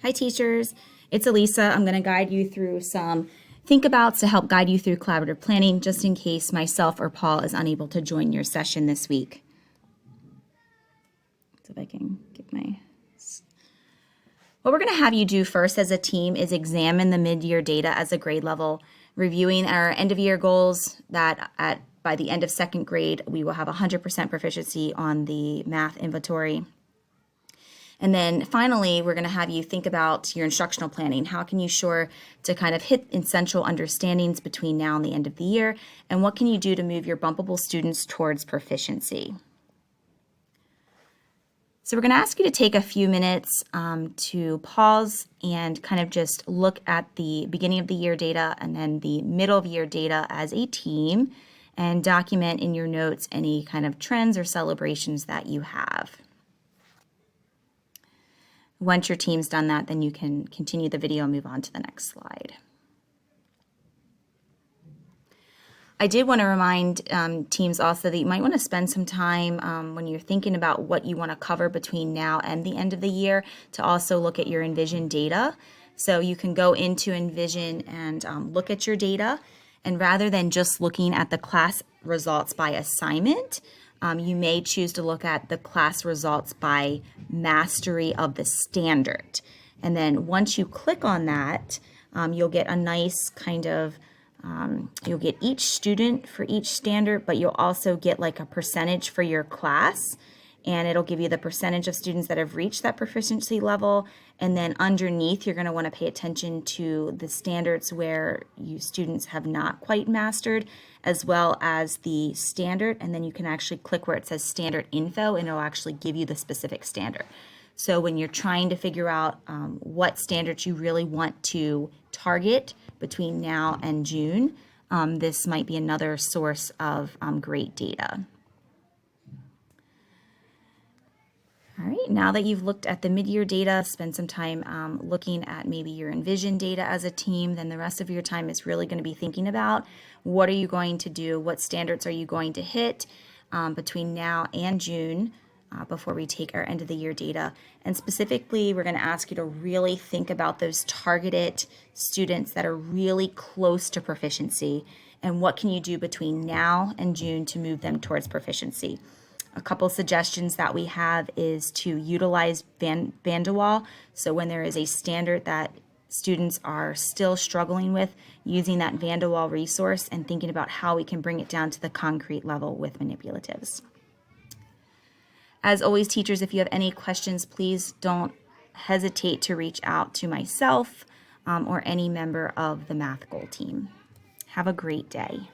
Hi teachers, it's Elisa. I'm going to guide you through some think abouts to help guide you through collaborative planning just in case myself or Paul is unable to join your session this week. So if I can get my... What we're going to have you do first as a team is examine the mid-year data as a grade level, reviewing our end-of-year goals that by the end of second grade, we will have 100% proficiency on the math inventory. And then finally, we're going to have you think about your instructional planning. How can you ensure to kind of hit essential understandings between now and the end of the year? And what can you do to move your bumpable students towards proficiency? So we're going to ask you to take a few minutes to pause and kind of just look at the beginning of the year data and then the middle of year data as a team and document in your notes any kind of trends or celebrations that you have. Once your team's done that, then you can continue the video and move on to the next slide. I did want to remind teams also that you might want to spend some time when you're thinking about what you want to cover between now and the end of the year to also look at your Envision data. So you can go into Envision and look at your data, and rather than just looking at the class results by assignment, you may choose to look at the class results by mastery of the standard. And then once you click on that, you'll get a nice kind of, you'll get each student for each standard, but you'll also get like a percentage for your class. And it'll give you the percentage of students that have reached that proficiency level. And then underneath, you're going to want to pay attention to the standards where you students have not quite mastered, as well as the standard. And then you can actually click where it says standard info, and it'll actually give you the specific standard. So when you're trying to figure out what standards you really want to target between now and June, this might be another source of great data. All right, now that you've looked at the mid-year data, spend some time looking at maybe your Envision data as a team, then the rest of your time is really going to be thinking about what are you going to do, what standards are you going to hit between now and June before we take our end of the year data. And specifically, we're going to ask you to really think about those targeted students that are really close to proficiency and what can you do between now and June to move them towards proficiency. A couple suggestions that we have is to utilize Van der Waal. So when there is a standard that students are still struggling with, using that Van der Waal resource and thinking about how we can bring it down to the concrete level with manipulatives. As always, teachers, if you have any questions, please don't hesitate to reach out to myself or any member of the Math Goal team. Have a great day.